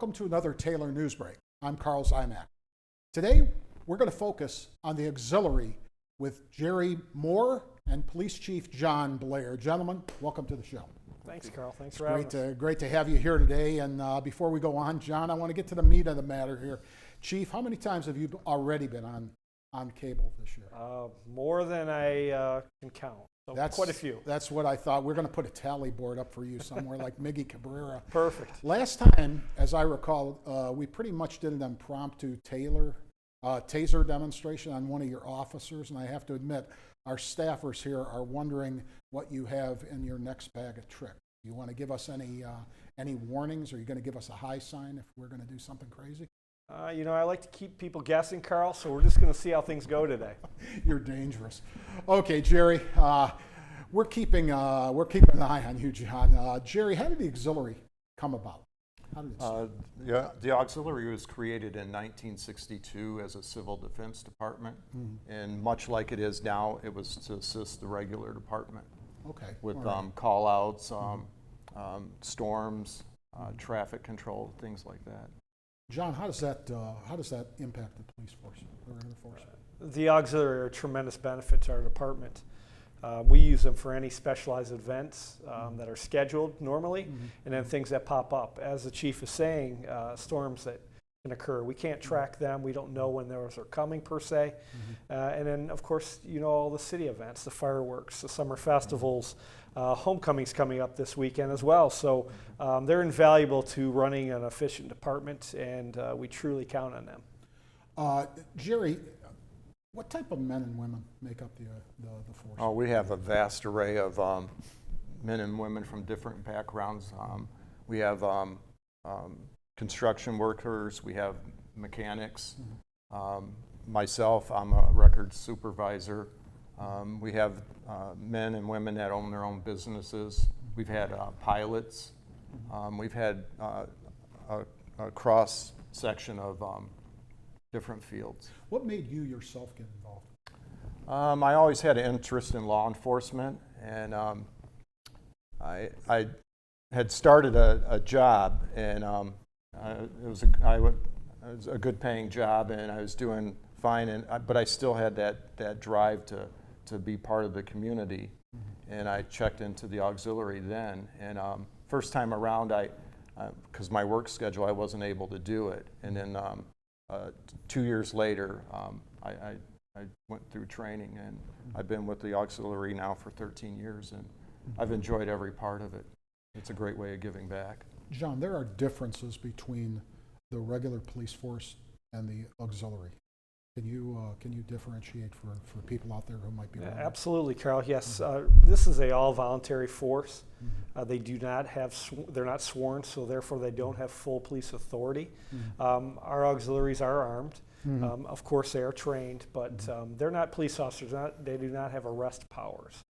Welcome to another Taylor Newsbreak. I'm Carl Zymak. Today, we're going to focus on the auxiliary with Jerry Moore and Police Chief John Blair. Gentlemen, welcome to the show. Thanks, Carl. Thanks for having us. Great to have you here today. And before we go on, John, I want to get to the meat of the matter here. Chief, how many times have you already been on cable this year? More than I can count. So That's quite a few. That's what I thought. We're going to put a tally board up for you somewhere like Miggy Cabrera. Perfect. Last time, as I recall, we pretty much did an impromptu taser demonstration on one of your officers, and I have to admit, our staffers here are wondering what you have in your next bag of tricks. You want to give us any warnings? Are you going to give us a high sign if we're going to do something crazy? I like to keep people guessing, Carl, so we're just going to see how things go today. You're dangerous. Okay, Jerry, we're keeping an eye on you, John. Jerry, how did the auxiliary come about? How did it start? The auxiliary was created in 1962 as a civil defense department, and much like it is now, it was to assist the regular department with call-outs, storms, traffic control, things like that. John, how does that impact the police force, the regular force? The auxiliary are a tremendous benefit to our department. We use them for any specialized events that are scheduled normally, and then things that pop up. As the chief is saying, storms that can occur. We can't track them. We don't know when those are coming per se. And then, of course, all the city events, the fireworks, the summer festivals, homecoming's coming up this weekend as well. So they're invaluable to running an efficient department, and we truly count on them. Jerry, what type of men and women make up the force? Oh, we have a vast array of men and women from different backgrounds. We have construction workers, we have mechanics. Myself, I'm a records supervisor. We have men and women that own their own businesses. We've had pilots. We've had a cross section of different fields. What made you yourself get involved? I always had an interest in law enforcement, and I had started a job, and it was a good paying job, and I was doing fine, but I still had that drive to be part of the community, and I checked into the auxiliary then, and first time around, because my work schedule, I wasn't able to do it, and then 2 years later, I went through training, and I've been with the auxiliary now for 13 years, and I've enjoyed every part of it. It's a great way of giving back. John, there are differences between the regular police force and the auxiliary. Can you differentiate for people out there who might be wondering? Absolutely, Carl. Yes, this is a all-voluntary force. They do not have they're not sworn, so therefore they don't have full police authority. Our auxiliaries are armed. Of course, they are trained, but they're not police officers. They do not have arrest powers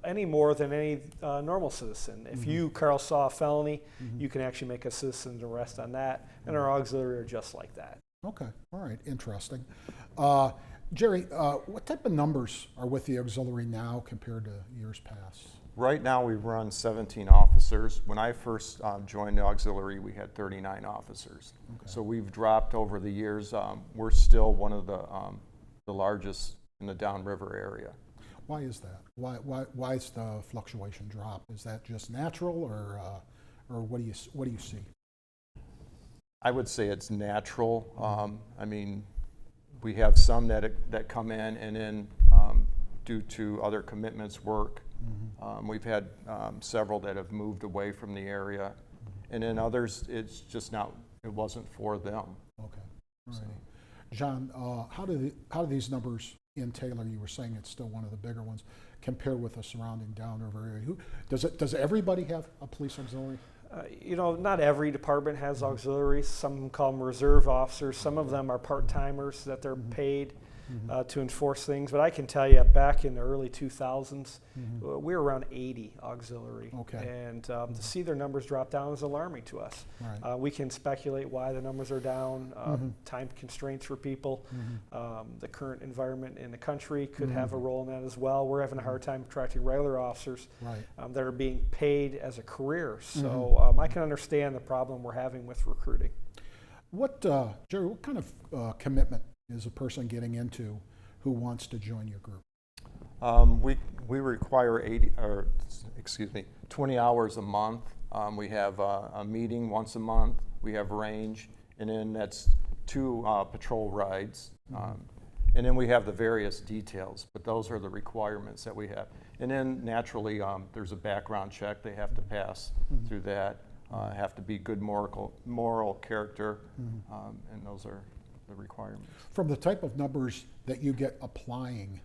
any more than any normal citizen. If you, Carl, saw a felony, you can actually make a citizen's arrest on that, and our auxiliary are just like that. Okay, all right, interesting. Jerry, what type of numbers are with the auxiliary now compared to years past? Right now we run 17 officers. When I first joined the auxiliary, we had 39 officers. So we've dropped over the years. We're still one of the largest in the downriver area. Why is that? Why is the fluctuation drop? Is that just natural, or what do you see? I would say it's natural. I mean, we have some that come in, and then due to other commitments, work. We've had several that have moved away from the area, and then others, it's just not. It wasn't for them. Okay. All right. John, how do these numbers in Taylor? You were saying it's still one of the bigger ones, compare with the surrounding downriver area. Does everybody have a police auxiliary? Not every department has auxiliaries. Some call them reserve officers. Some of them are part-timers that they're paid. to enforce things. But I can tell you, back in the early 2000s, we were around 80 auxiliary. Okay. And to see their numbers drop down is alarming to us. Right. We can speculate why the numbers are down, time constraints for people, the current environment in the country could have a role in that as well. We're having a hard time attracting regular officers that are being paid as a career. So I can understand the problem we're having with recruiting. Jerry, what kind of commitment is a person getting into who wants to join your group? We require 20 hours a month. We have a meeting once a month. We have range, and then that's 2 patrol rides. And then we have the various details, but those are the requirements that we have. And then naturally, there's a background check they have to pass through that. Have to be good moral character, and those are the requirements. From the type of numbers that you get applying,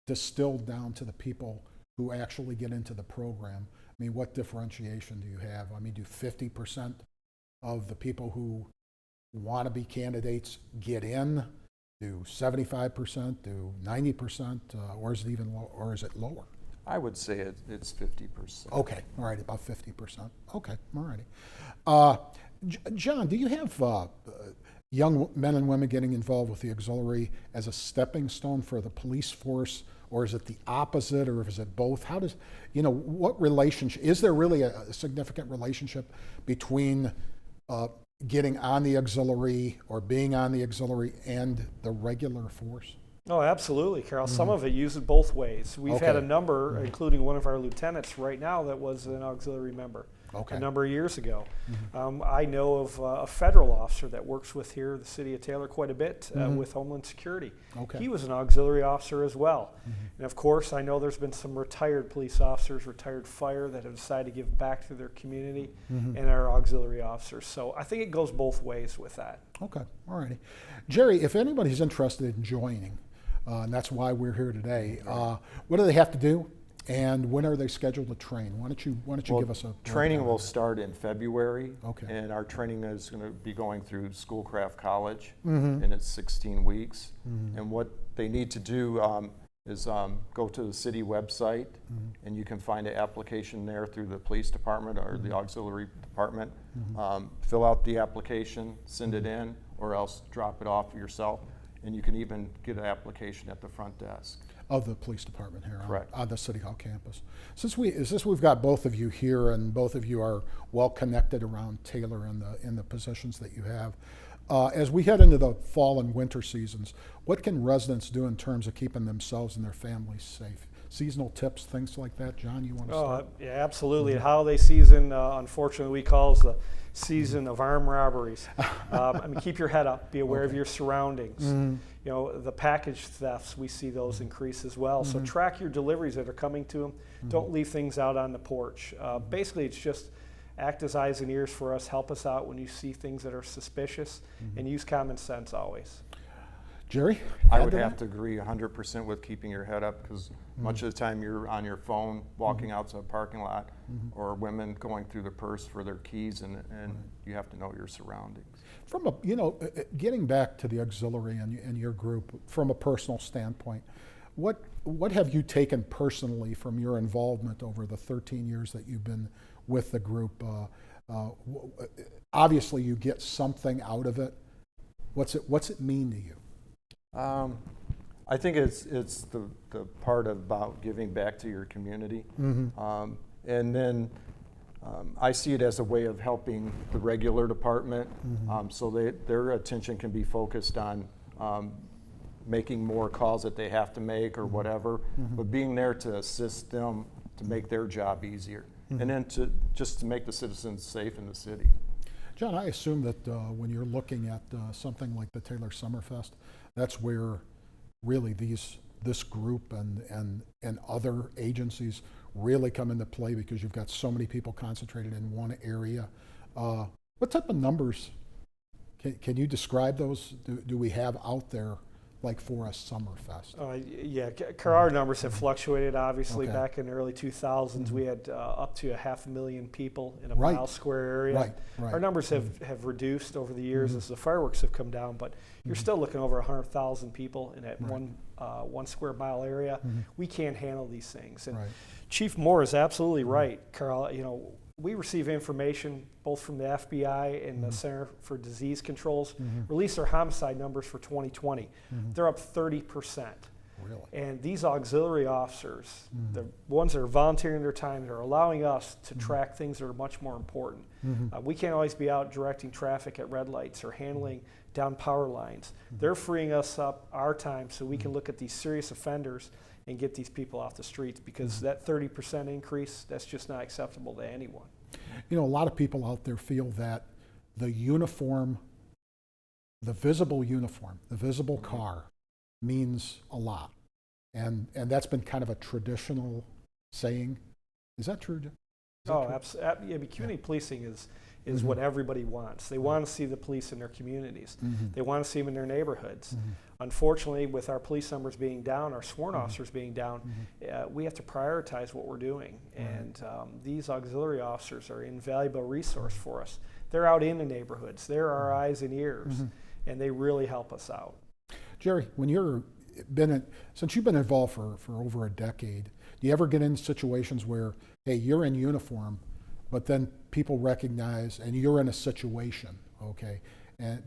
distilled down to the people who actually get into the program, I mean, what differentiation do you have? I mean, do 50% of the people who want to be candidates get in? Do 75%? Do 90%? Or is it even or is it lower? I would say it's 50%. Okay, all right, about 50%. Okay, all righty. John, do you have young men and women getting involved with the auxiliary as a stepping stone for the police force, or is it the opposite, or is it both? How does, what relationship, is there really a significant relationship between getting on the auxiliary or being on the auxiliary and the regular force? Oh, absolutely, Carol. Some of it uses both ways. We've had a number, including one of our lieutenants right now that was an auxiliary member a number of years ago. I know of a federal officer that works with here, the city of Taylor, quite a bit with Homeland Security. He was an auxiliary officer as well. And of course, I know there's been some retired police officers, retired fire, that have decided to give back to their community and are auxiliary officers. So I think it goes both ways with that. Okay, all righty. Jerry, if anybody's interested in joining, and that's why we're here today, what do they have to do? And when are they scheduled to train? Why don't you give us a training will start in February, Okay. and our training is going to be going through Schoolcraft College, and it's 16 weeks. And what they need to do is go to the city website, and you can find an application there through the police department or the auxiliary department. Fill out the application, send it in, or else drop it off yourself. And you can even get an application at the front desk. Of the police department here Correct. On the City Hall campus. Since we've got both of you here, and both of you are well connected around Taylor in the positions that you have, as we head into the fall and winter seasons, what can residents do in terms of keeping themselves and their families safe? Seasonal tips, things like that. John, you want to start? Yeah, absolutely. The holiday season, unfortunately, we call the season of armed robberies. Keep your head up. Be aware of your surroundings. The package thefts, we see those increase as well. So track your deliveries that are coming to them. Don't leave things out on the porch. Basically, it's just act as eyes and ears for us. Help us out when you see things that are suspicious, and use common sense always. Jerry? I would have to agree 100% with keeping your head up, because much of the time you're on your phone walking out to a parking lot, or women going through the purse for their keys, and you have to know your surroundings. From getting back to the auxiliary and your group, from a personal standpoint, what have you taken personally from your involvement over the 13 years that you've been with the group? Obviously, you get something out of it. What's it mean to you? I think it's the part about giving back to your community, and then I see it as a way of helping the regular department, so their attention can be focused on making more calls that they have to make or whatever, but being there to assist them to make their job easier, and then to make the citizens safe in the city. John, I assume that when you're looking at something like the Taylor Summerfest, that's where really this group and other agencies really come into play, because you've got so many people concentrated in one area. What type of numbers can you describe those? Do we have out there like for a Summerfest? Yeah, our numbers have fluctuated, obviously. Okay. Back in the early 2000s, we had up to 500,000 people in a Right. mile square area. Right. Our numbers have reduced over the years as the fireworks have come down, but you're still looking over 100,000 people in that one square mile area. We can't handle these things. And Right. Chief Moore is absolutely right, Carl. We receive information both from the FBI and the Center for Disease Control's release their homicide numbers for 2020. They're up 30%. Really? And these auxiliary officers, the ones that are volunteering their time, that are allowing us to track things that are much more important. We can't always be out directing traffic at red lights or handling down power lines. They're freeing us up our time so we can look at these serious offenders and get these people off the streets, because that 30% increase, that's just not acceptable to anyone. A lot of people out there feel that the uniform, the visible uniform, the visible car means a lot. And that's been kind of a traditional saying. Is that true, Jim? Absolutely. Yeah, community policing is what everybody wants. They want to see the police in their communities. They want to see them in their neighborhoods. Unfortunately, with our police numbers being down, our sworn officers being down, we have to prioritize what we're doing. And these auxiliary officers are an invaluable resource for us. They're out in the neighborhoods. They're our eyes and ears, and they really help us out. Jerry, when since you've been involved for over a decade, do you ever get in situations where, hey, you're in uniform, but then people recognize, and you're in a situation, okay,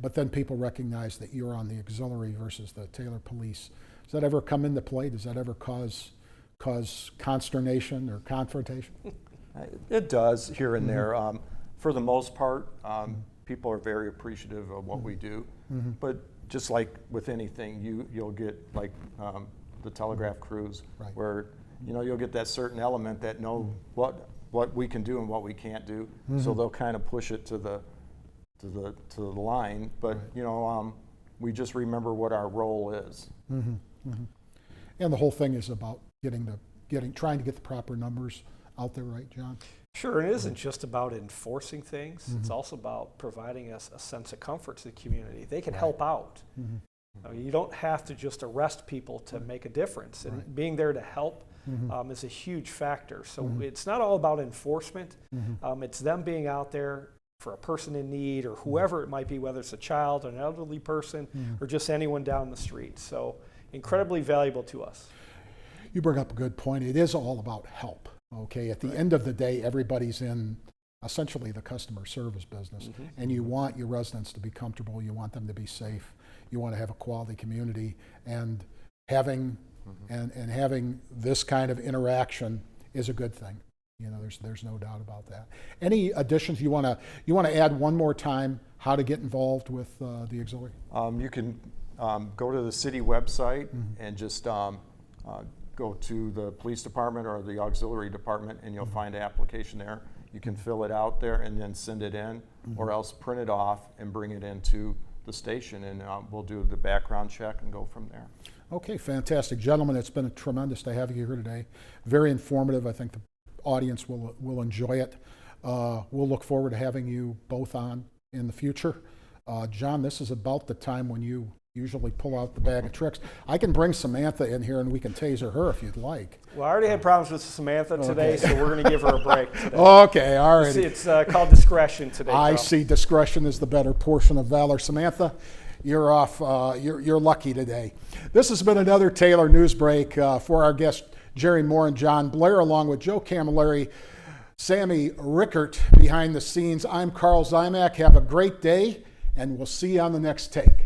but then people recognize that you're on the auxiliary versus the Taylor Police? Does that ever come into play? Does that ever cause consternation or confrontation? It does here and there. For the most part, people are very appreciative of what we do. But just like with anything, you'll get like the telegraph crews, where you'll get that certain element that know what we can do and what we can't do. So they'll kind of push it to the line. But we just remember what our role is. And the whole thing is about trying to get the proper numbers out there, right, John? Sure, and it isn't just about enforcing things. It's also about providing us a sense of comfort to the community. They can help out. You don't have to just arrest people to make a difference. And being there to help is a huge factor. So it's not all about enforcement. It's them being out there for a person in need, or whoever it might be, whether it's a child, an elderly person, or just anyone down the street. So incredibly valuable to us. You bring up a good point. It is all about help. Okay, at the end of the day, everybody's in essentially the customer service business, and you want your residents to be comfortable. You want them to be safe. You want to have a quality community, and having having this kind of interaction is a good thing. There's no doubt about that. Any additions you want to add one more time? How to get involved with the auxiliary? You can go to the city website and just go to the police department or the auxiliary department, and you'll find an application there. You can fill it out there and then send it in, or else print it off and bring it into the station, and we'll do the background check and go from there. Okay, fantastic. Gentlemen, it's been tremendous to have you here today. Very informative. I think the audience will enjoy it. We'll look forward to having you both on in the future. John, this is about the time when you usually pull out the bag of tricks. I can bring Samantha in here and we can taser her if you'd like. Well, I already had problems with Samantha today, so we're going to give her a break today. Okay, all right. It's called discretion today. I see. Discretion is the better portion of valor. Samantha, you're off. You're lucky today. This has been another Taylor Newsbreak for our guests Jerry Moore and John Blair, along with Joe Camilleri, Sammy Rickert behind the scenes. I'm Carl Zymak. Have a great day, and we'll see you on the next take.